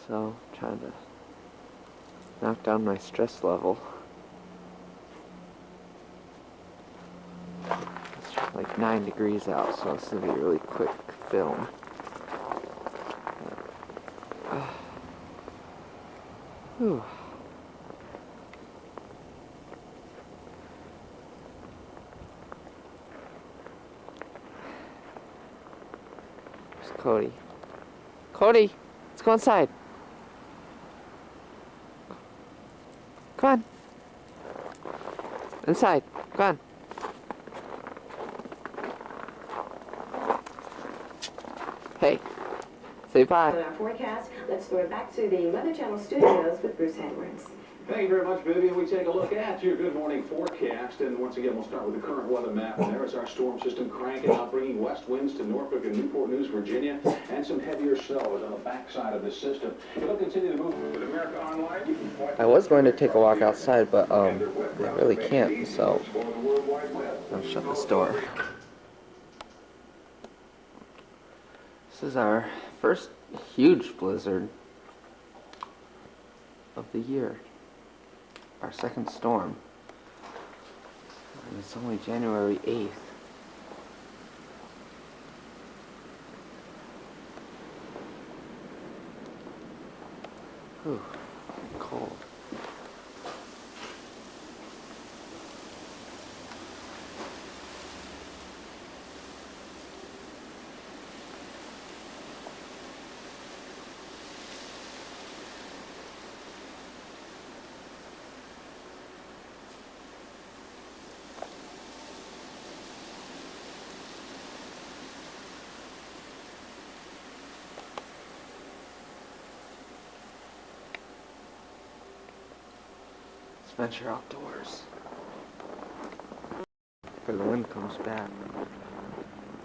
So, trying to knock down my stress level. It's like 9 degrees out, so it's going to be a really quick film. Whew. Where's Cody? Cody! Let's go inside! Come on! Inside! Come on! Hey! Say bye! On our forecast, let's throw it back to the Weather Channel studios with Bruce Edwards. Thank you very much, Vivian. We take a look at your good morning forecast, and once again, we'll start with the current weather map. And there is our storm system cranking out, bringing west winds to Norfolk and Newport News, Virginia, and some heavier snow is on the backside of this system. It'll continue to move with America Online. I was going to take a walk outside, but I really can't, so I'll shut this door. This is our first huge blizzard of the year. Our second storm. And it's only January 8th. Whew, cold. Venture outdoors before the wind comes back.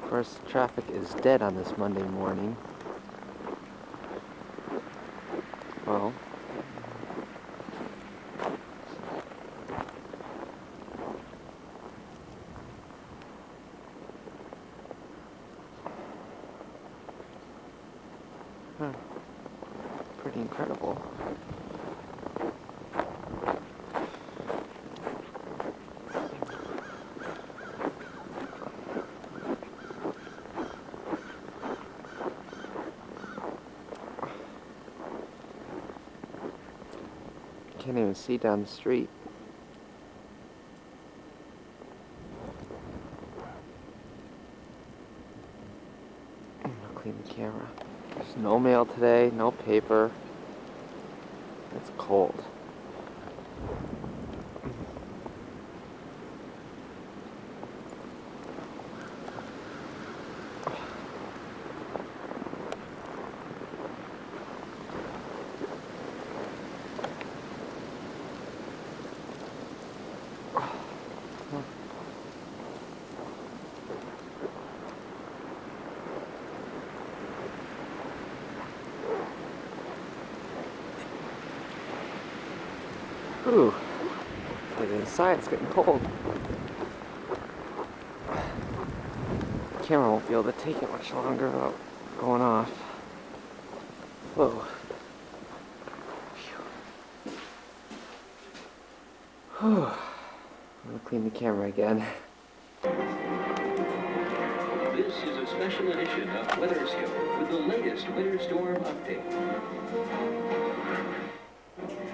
Of course, traffic is dead on this Monday morning. Well, pretty incredible. Can't even see down the street. I'm gonna clean the camera. There's no mail today, no paper. It's cold. Ooh, get inside, it's getting cold. The camera won't be able to take it much longer without going off. Whoa. Whew. I'm gonna clean the camera again. This is a special edition of Weatherscope with the latest winter storm update.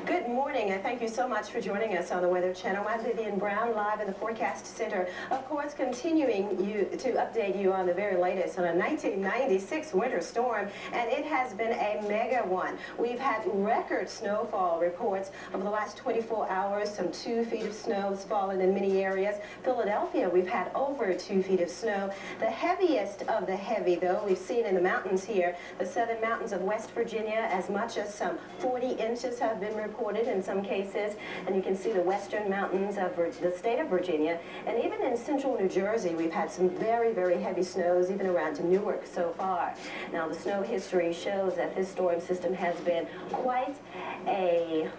Good morning, and thank you so much for joining us on the Weather Channel. I'm Vivian Brown, live in the Forecast Center. Of course, continuing to update you on the very latest on a 1996 winter storm, and it has been a mega one. We've had record snowfall reports over the last 24 hours. Some 2 feet of snow has fallen in many areas. Philadelphia, we've had over 2 feet of snow. The heaviest of the heavy, though, we've seen in the mountains here, the southern mountains of West Virginia, as much as some 40 inches have been reported in some some cases. And you can see the western mountains of the state of Virginia. And even in central New Jersey, we've had some very, very heavy snows, even around to Newark so far. Now, the snow history shows that this storm system has been quite a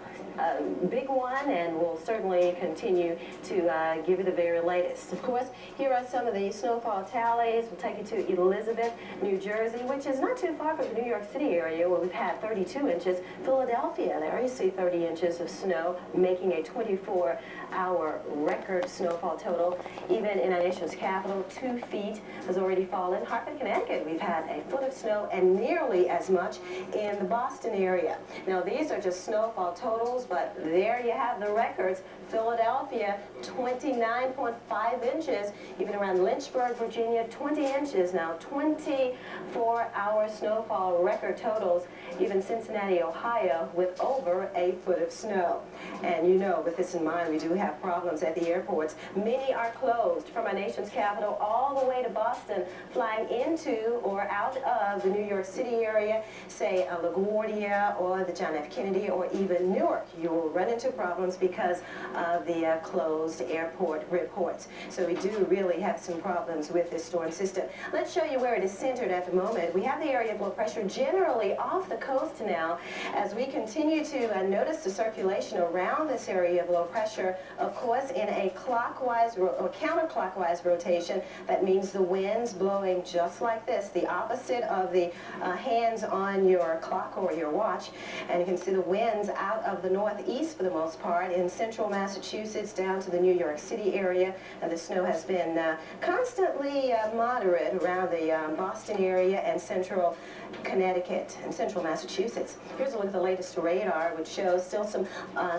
big one, and will certainly continue to give you the very latest. Of course, here are some of the snowfall tallies. We'll take you to Elizabeth, New Jersey, which is not too far from the New York City area, where we've had 32 inches. Philadelphia, there you see 30 inches of snow, making a 24-hour record snowfall total. Even in our nation's capital, 2 feet has already fallen. Hartford, Connecticut, we've had a foot of snow, and nearly as much in the Boston area. Now, these are just snowfall totals, but there you have the records. Philadelphia, 29.5 inches. Even around Lynchburg, Virginia, 20 inches now. 24-hour snowfall record totals. Even Cincinnati, Ohio, with over a foot of snow. And you know, with this in mind, we do have problems at the airports. Many are closed from our nation's capital all the way to Boston, flying into or out of the New York City area, say LaGuardia or the John F. Kennedy or even Newark. You will run into problems because of the closed airport reports. So we do really have some problems with this storm system. Let's show you where it is centered at the moment. We have the area of low pressure generally off the coast now. As we continue to notice the circulation around this area of low pressure, of course, in a clockwise or counterclockwise rotation, that means the winds blowing just like this, the opposite of the hands on your clock or your watch. And you can see the winds out of the northeast for the most part in central Massachusetts down to the New York City area. And the snow has been constantly moderate around the Boston area and central Connecticut and central Massachusetts. Here's a look at the latest radar, which shows still some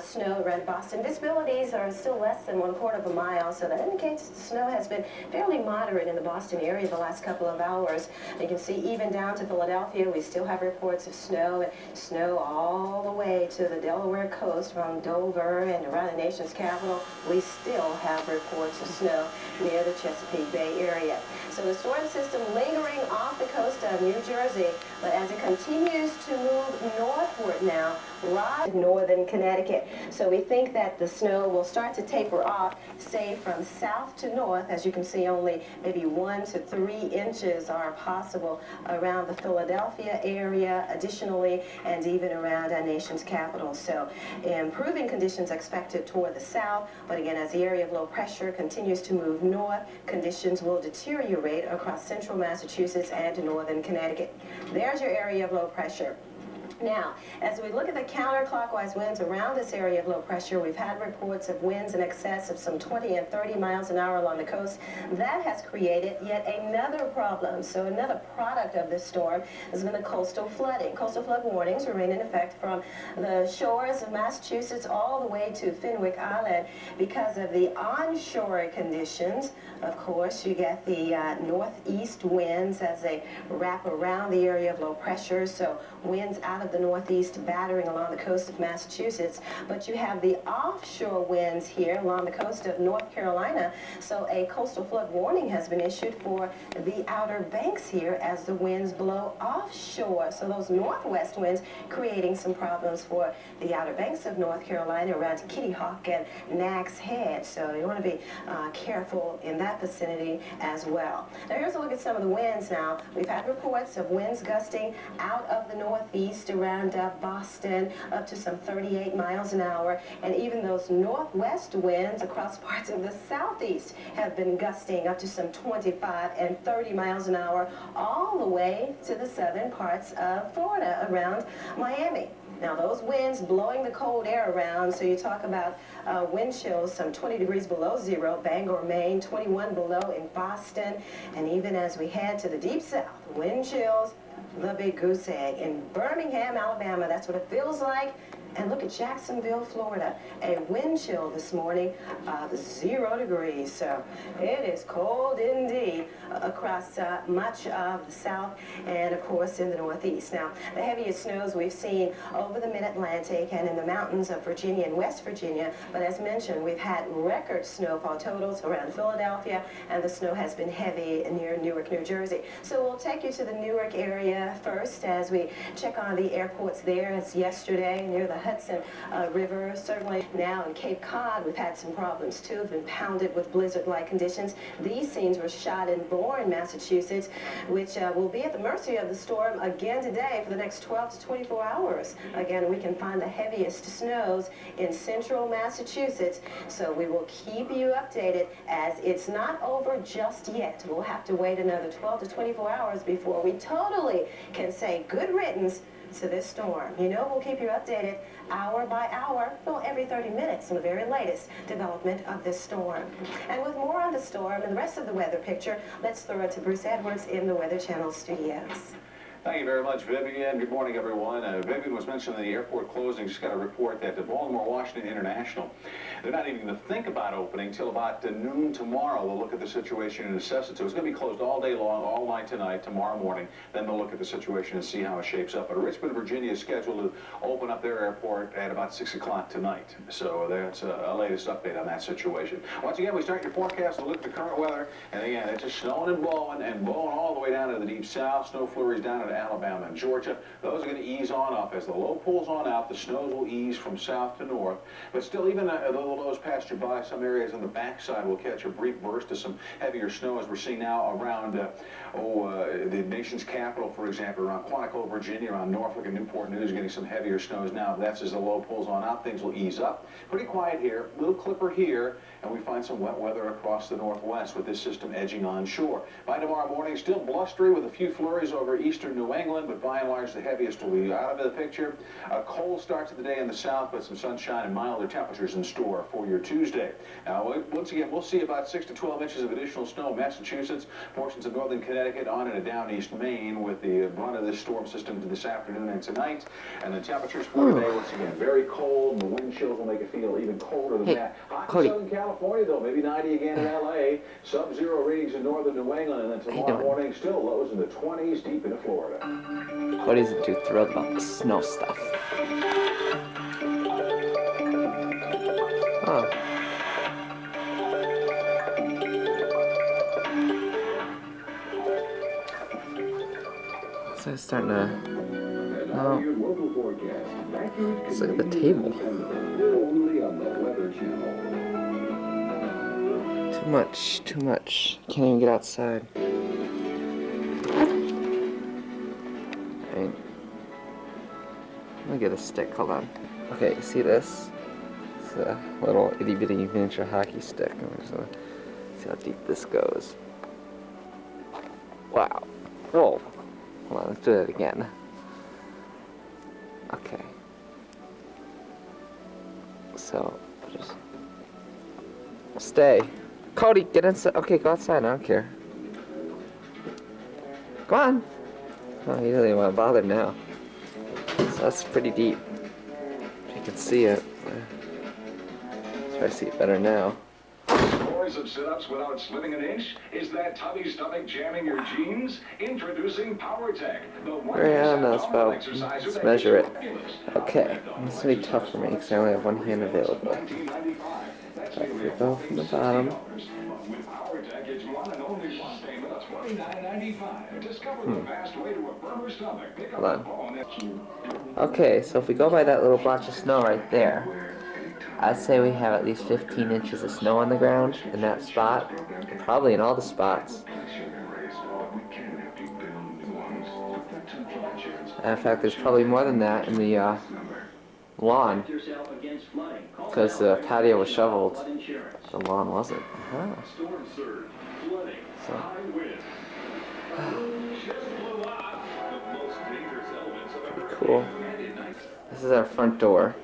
snow around Boston. Visibilities are still less than 1/4 of a mile, so that indicates the snow has been fairly moderate in the Boston area the last couple of hours. You can see even down to Philadelphia, we still have reports of snow, and snow all the way to the Delaware coast from Dover and around the nation's capital. We still have reports of snow near the Chesapeake Bay area. So the storm system lingering off the coast of New Jersey, but as it continues to move northward now, right northern Connecticut. So we think that the snow will start to taper off, say from south to north. As you can see, only maybe 1 to 3 inches are possible around the Philadelphia area additionally, and even around our nation's capital. So improving conditions expected toward the south, but again, as the area of low pressure continues to move north, conditions will deteriorate across central Massachusetts and northern Connecticut. There's your area of low pressure. Now, as we look at the counterclockwise winds around this area of low pressure, we've had reports of winds in excess of some 20 and 30 miles an hour along the coast. That has created yet another problem. So another product of this storm has been the coastal flooding. Coastal flood warnings remain in effect from the shores of Massachusetts all the way to Fenwick Island because of the onshore conditions. Of course, you get the northeast winds as they wrap around the area of low pressure, so winds out of the northeast battering along the coast of Massachusetts. But you have the offshore winds here along the coast of North Carolina, so a coastal flood warning has been issued for the Outer Banks here as the winds blow offshore. So those northwest winds creating some problems for the Outer Banks of North Carolina around Kitty Hawk and Nags Head. So you want to be careful in that vicinity as well. Now here's a look at some of the winds now. We've had reports of winds gusting out of the northeast around Boston up to some 38 miles an hour, and even those northwest winds across parts of the southeast have been gusting up to some 25 and 30 miles an hour all the way to the southern parts of Florida around Miami. Now those winds blowing the cold air around, so you talk about wind chills some 20 degrees below zero, Bangor, Maine, 21 below in Boston, and even as we head to the deep south, wind chills, the big goose egg in Birmingham, Alabama. That's what it feels like. And look at Jacksonville, Florida. A wind chill this morning of 0 degrees. So it is cold indeed across much of the south and, of course, in the northeast. Now, the heaviest snows we've seen over the mid-Atlantic and in the mountains of Virginia and West Virginia. But as mentioned, we've had record snowfall totals around Philadelphia, and the snow has been heavy near Newark, New Jersey. So we'll take you to the Newark area first as we check on the airports there. As yesterday near the Hudson River. Certainly now in Cape Cod, we've had some problems too. Have been pounded with blizzard-like conditions. These scenes were shot in Bourne, Massachusetts, which will be at the mercy of the storm again today for the next 12 to 24 hours. Again, we can find the heaviest snows in central Massachusetts, so we will keep you updated as it's not over just yet. We'll have to wait another 12 to 24 hours before we totally can say good riddance to this storm. You know, we'll keep you updated hour by hour, well, every 30 minutes on the very latest development of this storm. And with more on the storm and the rest of the weather picture, let's throw it to Bruce Edwards in the Weather Channel studios. Thank you very much, Vivian. Good morning, everyone. Vivian was mentioning the airport closing. Just got a report that the Baltimore-Washington International, they're not even going to think about opening till about noon tomorrow. They'll look at the situation and assess it. So it's going to be closed all day long, all night tonight, tomorrow morning. Then they'll look at the situation and see how it shapes up. But Richmond, Virginia is scheduled to open up their airport at about 6 o'clock tonight. So that's a latest update on that situation. Once again, we start your forecast and look at the current weather. And again, it's just snowing and blowing all the way down to the deep south. Snow flurries down into Alabama and Georgia. Those are going to ease on up. As the low pulls on out, the snows will ease from south to north. But still, even though the lows pass you by, some areas on the backside will catch a brief burst of some heavier snow, as we're seeing now around the nation's capital, for example, around Quantico, Virginia, around Norfolk and Newport News, getting some heavier snows now. That's as the low pulls on out. Things will ease up. Pretty quiet here. Little clipper here, and we find some wet weather across the northwest with this system edging onshore. By tomorrow morning, still blustery with a few flurries over eastern New England, but by and large, the heaviest will be out of the picture. A cold start to the day in the south, but some sunshine and milder temperatures in store for your Tuesday. Now, once again, we'll see about 6 to 12 inches of additional snow in Massachusetts, portions of northern Connecticut, on into down east Maine, with the brunt of this storm system to this afternoon and tonight. And the temperatures for today, once again, very cold, and the wind chills will make it feel even colder than that. Hot in Southern California, though, maybe 90 again in L.A., sub-zero readings in northern New England, and then tomorrow morning, still lows in the 20s deep into Florida. Cody's too thrilled about the snow stuff. Oh. So it's starting to... Oh. Let's look at the table. Too much, too much. Can't even get outside. Let me get a stick, hold on. Okay, you see this? It's a little itty bitty miniature hockey stick. I'm just gonna see how deep this goes. Wow. Oh. Hold on, let's do that again. Okay. So, just stay. Cody, get inside. Okay, go outside, I don't care. Go on. Oh, he doesn't even want to bother now. So that's pretty deep. You can see it. Try to see it better now. Stories of sit-ups without slipping an inch? Is that tubby stomach jamming your jeans? Introducing PowerTech, the Let's measure it. Okay, this is going to be tough for me because I only have one hand available. If we go from the bottom. With PowerTech, it's one and only one payment of $29.95. Discover the fast way to a firmer stomach. Pick up the phone. Okay, so if we go by that little blotch of snow right there, I'd say we have at least 15 inches of snow on the ground in that spot, probably in all the spots. In fact, there's probably more than that in the lawn, because the patio was shoveled. The lawn wasn't. Oh. So. Pretty cool. This is our front door.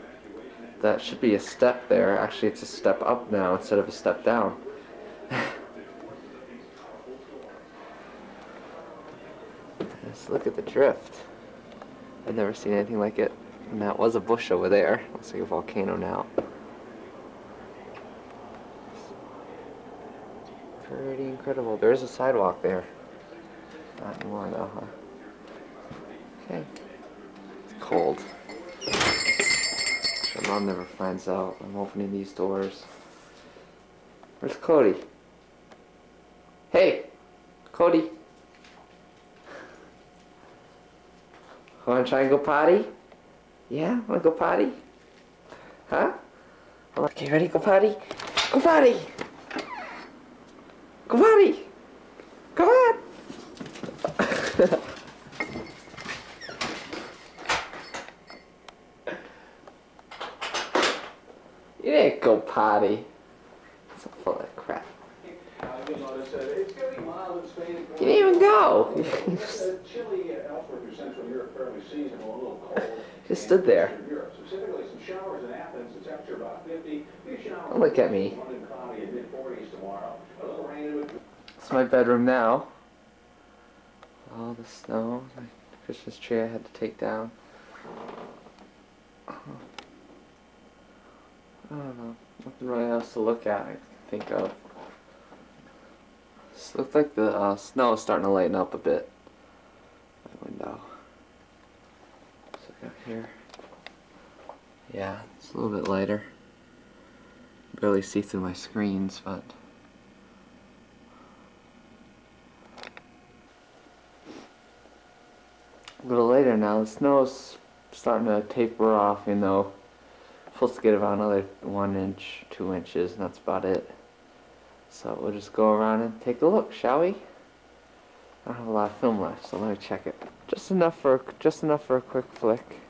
That should be a step there. Actually, it's a step up now instead of a step down. Just look at the drift. I've never seen anything like it. And that was a bush over there. Looks like a volcano now. Pretty incredible. There's a sidewalk there. Not anymore though, huh? Okay. It's cold. My mom never finds out I'm opening these doors. Where's Cody? Hey! Cody! Want to try and go potty? Yeah? Want to go potty? Huh? Okay, ready? Go potty? Go potty! Go potty! Come on! You didn't go potty. It's full of crap. You'll notice it's going to be mild in Spain. You didn't even go. Chilly elsewhere through Central Europe, fairly seasonal, a little cold. Just stood there. Europe, specifically some showers in Athens, the temperature about 50. Few showers. Don't look at me. London cloudy in mid-40s tomorrow. A little rain in between. It's my bedroom now. All the snow. My Christmas tree I had to take down. I don't know. Nothing really else to look at I can think of. This looks like the snow is starting to lighten up a bit. My window. Let's look out here. Yeah, it's a little bit lighter. Barely see through my screens, but a little later now. The snow's starting to taper off, you know. Supposed to get about another 1 inch, 2 inches, and that's about it. So we'll just go around and take a look, shall we? I don't have a lot of film left, so let me check it. Just enough for a quick flick.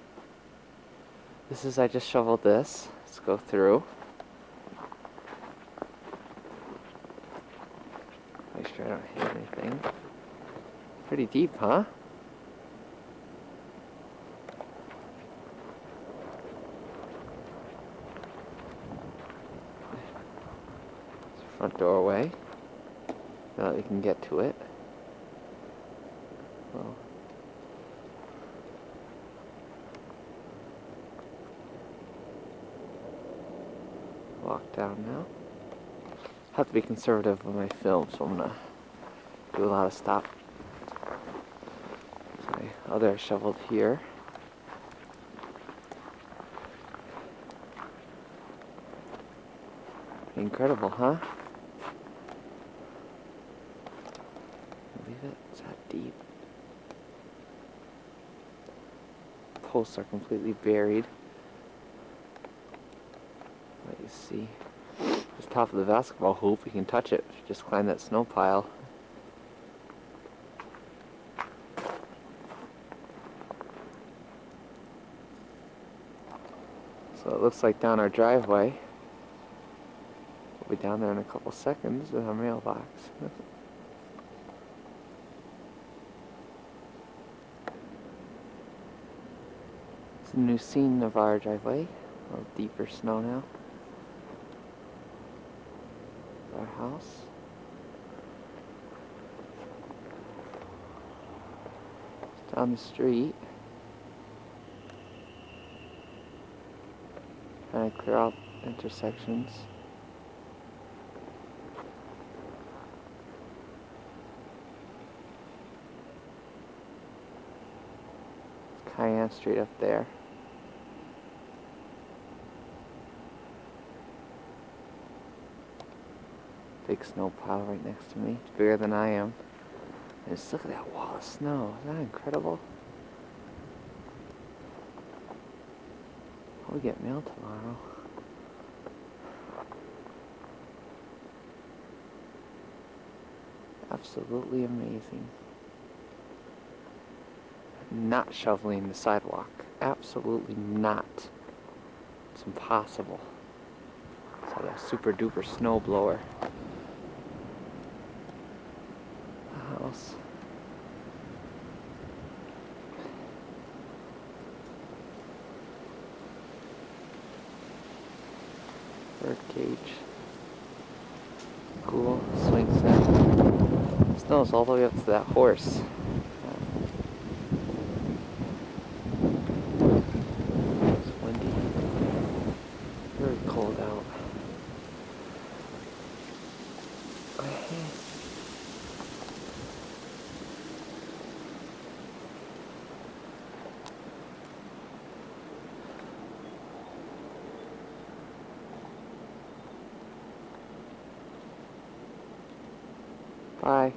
This is, I just shoveled this. Let's go through. Make sure I don't hit anything. Pretty deep, huh? Front doorway. Now that we can get to it. Well, walk down now. Have to be conservative with my film, so I'm gonna do a lot of stop. My other shoveled here. Incredible, huh? Believe it? It's that deep. Posts are completely buried. Let you see. Just top of the basketball hoop, you can touch it. Just climb that snow pile. So it looks like down our driveway. We'll be down there in a couple seconds with our mailbox. It's a new scene of our driveway. A little deeper snow now. Our house. Down the street. Trying to clear out intersections. Cayenne Street up there. Big snow pile right next to me. It's bigger than I am. And just look at that wall of snow. Isn't that incredible? I'll get mail tomorrow. Absolutely amazing. Not shoveling the sidewalk. Absolutely not. It's impossible. It's like a super duper snow blower. The house. Bird cage. Cool. Swing set. Snow's all the way up to that horse. Cold out. Bye.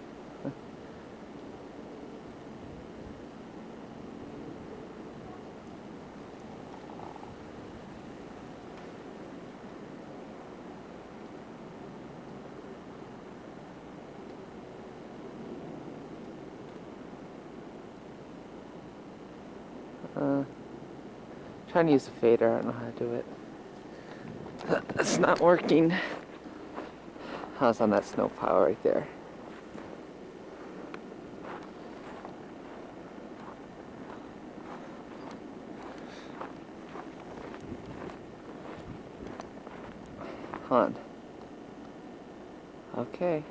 trying to use a fader. I don't know how to do it. It's not working. I was on that snow pile right there. On. Okay.